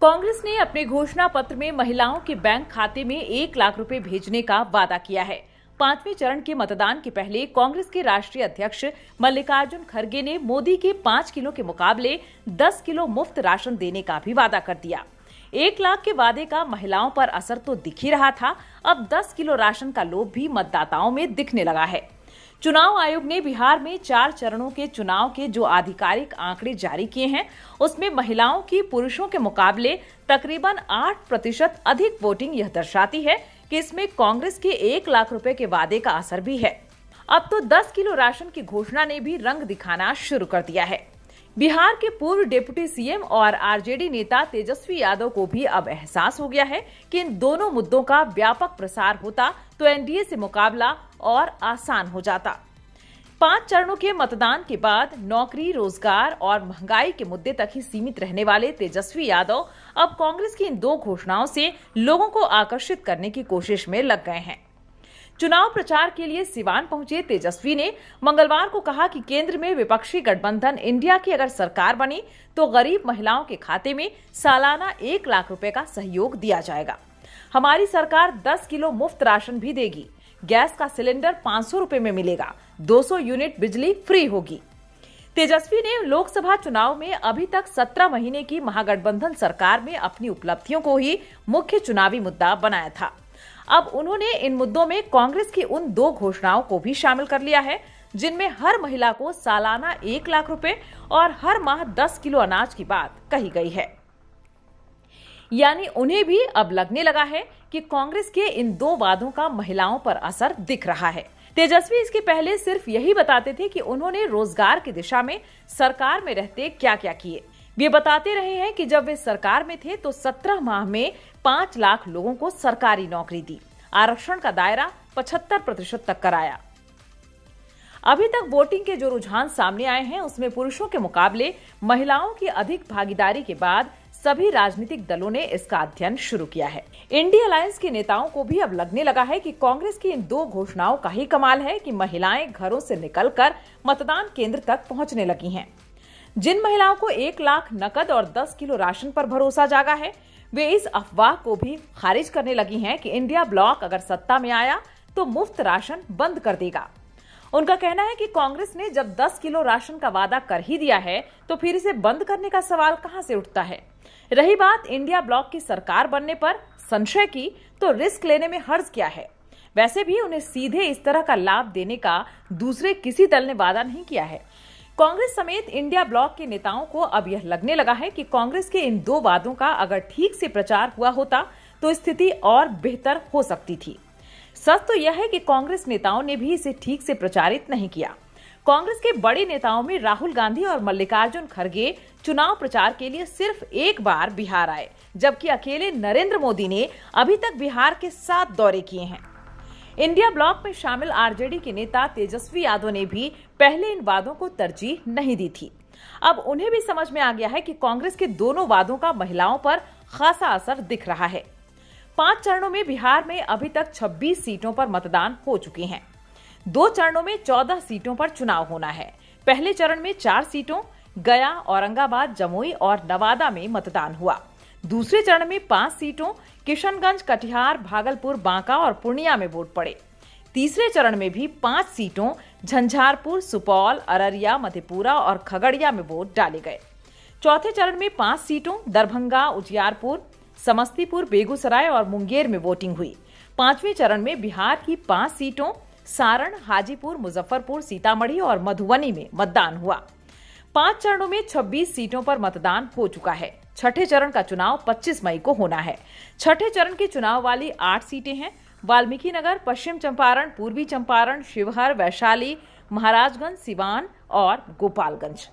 कांग्रेस ने अपने घोषणा पत्र में महिलाओं के बैंक खाते में 1 लाख रुपए भेजने का वादा किया है। 5वें चरण के मतदान के पहले कांग्रेस के राष्ट्रीय अध्यक्ष मल्लिकार्जुन खड़गे ने मोदी के 5 किलो के मुकाबले 10 किलो मुफ्त राशन देने का भी वादा कर दिया। 1 लाख के वादे का महिलाओं पर असर तो दिख ही रहा था, अब 10 किलो राशन का लोभ भी मतदाताओं में दिखने लगा है। चुनाव आयोग ने बिहार में 4 चरणों के चुनाव के जो आधिकारिक आंकड़े जारी किए हैं, उसमें महिलाओं की पुरुषों के मुकाबले तकरीबन 8% अधिक वोटिंग यह दर्शाती है कि इसमें कांग्रेस के 1 लाख रुपए के वादे का असर भी है। अब तो 10 किलो राशन की घोषणा ने भी रंग दिखाना शुरू कर दिया है। बिहार के पूर्व डिप्टी सीएम और आरजेडी नेता तेजस्वी यादव को भी अब एहसास हो गया है कि इन दोनों मुद्दों का व्यापक प्रसार होता तो एनडीए से मुकाबला और आसान हो जाता। 5 चरणों के मतदान के बाद नौकरी, रोजगार और महंगाई के मुद्दे तक ही सीमित रहने वाले तेजस्वी यादव अब कांग्रेस की इन 2 घोषणाओं से लोगों को आकर्षित करने की कोशिश में लग गए हैं। चुनाव प्रचार के लिए सिवान पहुंचे तेजस्वी ने मंगलवार को कहा कि केंद्र में विपक्षी गठबंधन इंडिया की अगर सरकार बनी तो गरीब महिलाओं के खाते में सालाना 1 लाख रुपए का सहयोग दिया जाएगा। हमारी सरकार 10 किलो मुफ्त राशन भी देगी, गैस का सिलेंडर 500 रुपए में मिलेगा, 200 यूनिट बिजली फ्री होगी। तेजस्वी ने लोकसभा चुनाव में अभी तक 17 महीने की महागठबंधन सरकार में अपनी उपलब्धियों को ही मुख्य चुनावी मुद्दा बनाया था। अब उन्होंने इन मुद्दों में कांग्रेस की उन 2 घोषणाओं को भी शामिल कर लिया है, जिनमें हर महिला को सालाना 1 लाख रुपए और हर माह 10 किलो अनाज की बात कही गई है। यानी उन्हें भी अब लगने लगा है कि कांग्रेस के इन 2 वादों का महिलाओं पर असर दिख रहा है। तेजस्वी इसके पहले सिर्फ यही बताते थे कि उन्होंने रोजगार की दिशा में सरकार में रहते क्या क्या किए। वे बताते रहे हैं कि जब वे सरकार में थे तो 17 माह में 5 लाख लोगों को सरकारी नौकरी दी, आरक्षण का दायरा 75% तक कराया। अभी तक वोटिंग के जो रुझान सामने आए हैं उसमें पुरुषों के मुकाबले महिलाओं की अधिक भागीदारी के बाद सभी राजनीतिक दलों ने इसका अध्ययन शुरू किया है। इंडिया अलायंस के नेताओं को भी अब लगने लगा है कि कांग्रेस की इन 2 घोषणाओं का ही कमाल है कि महिलाएं घरों से निकलकर मतदान केंद्र तक पहुंचने लगी हैं। जिन महिलाओं को 1 लाख नकद और 10 किलो राशन पर भरोसा जागा है, वे इस अफवाह को भी खारिज करने लगी हैं कि इंडिया ब्लॉक अगर सत्ता में आया तो मुफ्त राशन बंद कर देगा। उनका कहना है कि कांग्रेस ने जब 10 किलो राशन का वादा कर ही दिया है तो फिर इसे बंद करने का सवाल कहां से उठता है। रही बात इंडिया ब्लॉक की सरकार बनने पर संशय की, तो रिस्क लेने में हर्ज क्या है। वैसे भी उन्हें सीधे इस तरह का लाभ देने का दूसरे किसी दल ने वादा नहीं किया है। कांग्रेस समेत इंडिया ब्लॉक के नेताओं को अब यह लगने लगा है कि कांग्रेस के इन 2 वादों का अगर ठीक से प्रचार हुआ होता तो स्थिति और बेहतर हो सकती थी। सच तो यह है कि कांग्रेस नेताओं ने भी इसे ठीक से प्रचारित नहीं किया। कांग्रेस के बड़े नेताओं में राहुल गांधी और मल्लिकार्जुन खड़गे चुनाव प्रचार के लिए सिर्फ एक बार बिहार आए, जबकि अकेले नरेंद्र मोदी ने अभी तक बिहार के 7 दौरे किए हैं। इंडिया ब्लॉक में शामिल आरजेडी के नेता तेजस्वी यादव ने भी पहले इन वादों को तरजीह नहीं दी थी। अब उन्हें भी समझ में आ गया है कि कांग्रेस के दोनों वादों का महिलाओं पर खासा असर दिख रहा है। 5 चरणों में बिहार में अभी तक 26 सीटों पर मतदान हो चुके हैं। 2 चरणों में 14 सीटों पर चुनाव होना है। पहले चरण में 4 सीटों गया, औरंगाबाद, जमुई और नवादा में मतदान हुआ। दूसरे चरण में 5 सीटों किशनगंज, कटिहार, भागलपुर, बांका और पूर्णिया में वोट पड़े। तीसरे चरण में भी 5 सीटों झंझारपुर, सुपौल, अररिया, मधेपुरा और खगड़िया में वोट डाले गए। चौथे चरण में 5 सीटों दरभंगा, उजियारपुर, समस्तीपुर, बेगूसराय और मुंगेर में वोटिंग हुई। 5वें चरण में बिहार की 5 सीटों सारण, हाजीपुर, मुजफ्फरपुर, सीतामढ़ी और मधुबनी में मतदान हुआ। 5 चरणों में 26 सीटों पर मतदान हो चुका है। छठे चरण का चुनाव 25 मई को होना है। छठे चरण के चुनाव वाली 8 सीटें हैं वाल्मीकिनगर, पश्चिम चंपारण, पूर्वी चंपारण, शिवहर, वैशाली, महाराजगंज, सिवान और गोपालगंज।